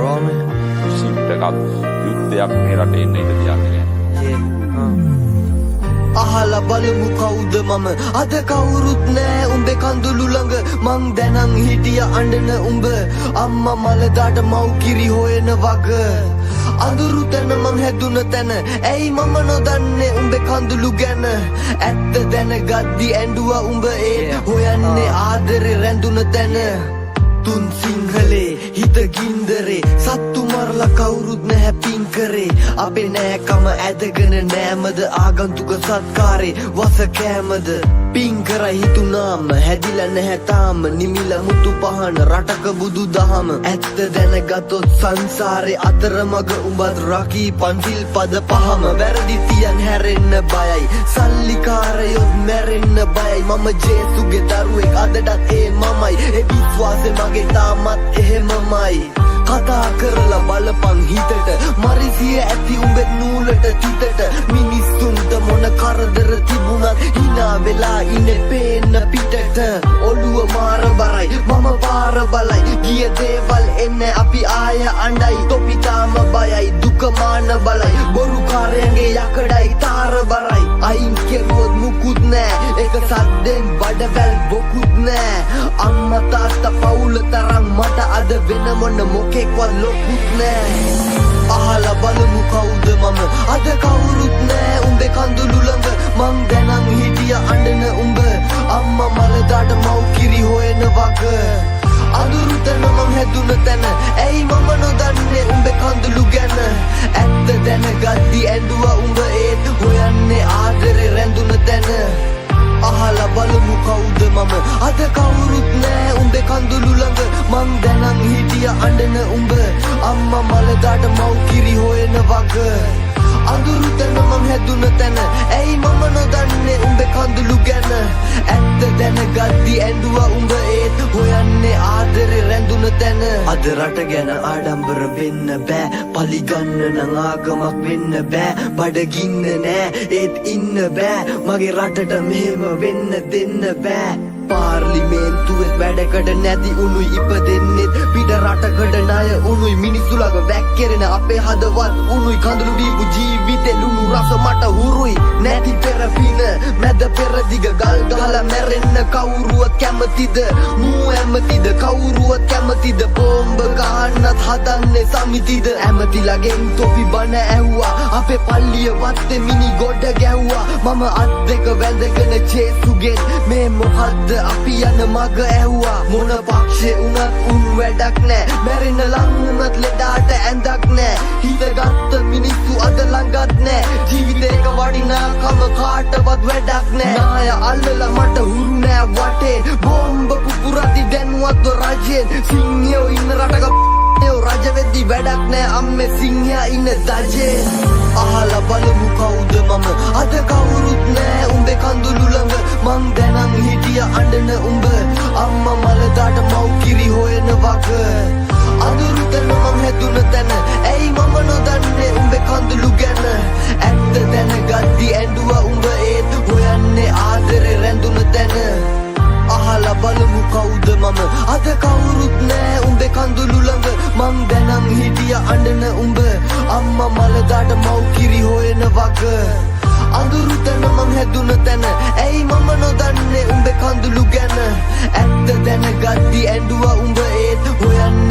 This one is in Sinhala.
Rome. ෂිප්ට් එකක් යුද්ධයක් මේ රටේ එන්න ඉඩ තියන්නේ නැහැ. අහලා බලමු කවුද මම අද කවුරුත් නෑ උඹේ කඳුළු ළඟ මං දැනන් හිටිය අඬන උඹ අම්මා මලදාට මව් කිරි හොයන වග අඳුරු තැන මං හැදුන තැන ඇයි මම නොදන්නේ උඹේ කඳුළු ගැන ඇත්ත දැනගද්දි ඇඬුවා උඹ ඒ හොයන්නේ ආදරේ රැඳුන තැන තුන් සිංහලේ හිත ගින්දරේ සත්තු මරලා කවුරුත් නැහැ පින් කරේ අපේ නෑකම ඇදගෙන නෑමද ආගන්තුක සත්කාරේ වස කෑමද පින් කරයි හිතුනාම හැදිලා නැහැ තාම නිමිල මුතු පහන රටක බුදු දහම ඇත්ත දැනගතොත් සංසාරේ අතරමඟ උඹත් රකී පන්සිල් පද පහම වැරදි තියන් හැරෙන්න බයයි සල්ලිකාරයොත් මැරෙන්න බයයි මම ජේසුගේ දරුවෙක් අදටත් ඒ මමයි ඒ විශ්වාසෙ මගේ තාමත් එහෙමමයි කතා කරලා බලපන් හිතට මරිසිය ඇති උඹෙත් නූලට තිතට මිනිස්සුන්ට මොන කරදර තිබුණත් හිනා වෙලා ඉන්නේ පේන්න පිටට ඔළුව මාර බරයි මම පාර බලයි ගිය දේවල් එන්නේ අපි ආය අඬයි තොපි තාම බයයි දුක මාන බලයි බොරු කාරයන්ගේ යකඩයි තාර බරයි අයින් කෙරුවොත් මුකුත් නෑ එක සද්දෙන් බඩවැල් බොකුත් නෑ අම්මා තාත්තා පවුල තරම් මට අද වෙන මොන මොකෙක්වත් ලොකුත් නෑ අහලා බලමු කවුද මම අද කවුරුත් නෑ උඹේ කඳුළු ළඟ මං දැනන් හිටිය අඬන උඹ අම්මා මලදාට මව් කිරි හොයන වග අඳුරු තැන මං හැදුන තැන ඇයි මම නොදන්නේ උඹේ කඳුළු ගැන ඇත්ත දැනගද්දි ඇඬුවා උඹ ඒත් හොයන්නේ ආදරේ රැඳුන තැන අහලා බලමු කවුද මම අද කවුරුත් නෑ උඹේ කඳුළු ළඟ මං දැනන් හිටිය අඬන උඹ අම්මා මලදාට මව් කිරි හොයන වග අඳුරු තැන මං හැදුන තැන ඇයි මම නොදන්නේ උඹේ කඳුළු ගැන ඇත්ත දැනගද්දි ඇඬුවා උඹ ඒත් හොයන්නේ ආදරේ රැඳුන තැන අද රට ගැන ආඩම්බර වෙන්න බෑ පලිගන්න නම් ආගමක් වෙන්න බෑ බඩගින්න නෑ ඒත් ඉන්න බෑ මගේ රටට මෙහෙම වෙන්න දෙන්න බෑ පාර්ලිමේන්තුවෙත් වැඩකට නැති උනුයි ඉපදෙන්නෙත් පිට රටකට ණය උනුයි මිනිස්සු ළඟ වැක්කිරෙන අපේ හදවත් උනුයි කඳුළු දීපු ජීවිතේ ලුණු රස මට හුරුයි නැති පෙරපින මැද පෙරදිග ගල් ගහලා මැරෙන්න කවුරුවත් කැමතිද මූ ඇමතිද කවුරුවත් කැමතිද බෝම්බ ගහන්නත් හදන්නේ සමිතිද ඇමතිලාගෙන් තොපි බණ ඇහුවා අපේ පල්ලිය වත්තේ මිනි ගොඩ ගැහුවා මම අත් දෙක වැඳගෙන ජේසුගෙන් මේ මොකද්ද අපි යන මග ඇහුවා මොන පක්ෂේ උනත් උන් වැඩක් නෑ මැරෙන්න ලං උනත් ලෙඩාට ඇඳක් නෑ හිතගත්ත මිනිස්සු අද ළඟත් නෑ ජීවිතේක වටිනාකම කාටවත් වැඩක් නෑ නාය අල්ලලා මට හුරු නෑ වටේ බෝම්බ පුපුරති දැන්වත් රජෙන් සිංහයෝ ඉන්න රටක රජ වෙද්දි වැඩක් නෑ අම්මේ සිංහයා ඉන්න දජේ අහලා බලමු කවුද මම අද කවුරුත් නෑ උඹේ කඳුළු ළඟ මං දැනන් හිටිය අඬන උඹ අම්මා මලදාට මව් කිරි හොයන වග අඳුරු තැන මං හැදුන තැන ඇයි මම නොදන්නේ උඹේ කඳුළු ගැන ඇත්ත දැනගද්දි ඇඬුවා උඹ ඒත් හොයන්නේ ආදරේ රැඳුන තැන අහලා බලමු කවුද මම අද කවුරුත් නෑ උඹේ කඳුළු ළඟ මං දැනන් හිටිය අඬන උඹ අම්මා මලදාට මව් කිරි හොයන වග අඳුරු තැන මං හැදුන තැන ඇයි මම නොදන්නේ උඹේ කඳුළු ගැන ඇත්ත දැනගද්දි ඇඬුවා උඹ ඒත් හොයන්නේ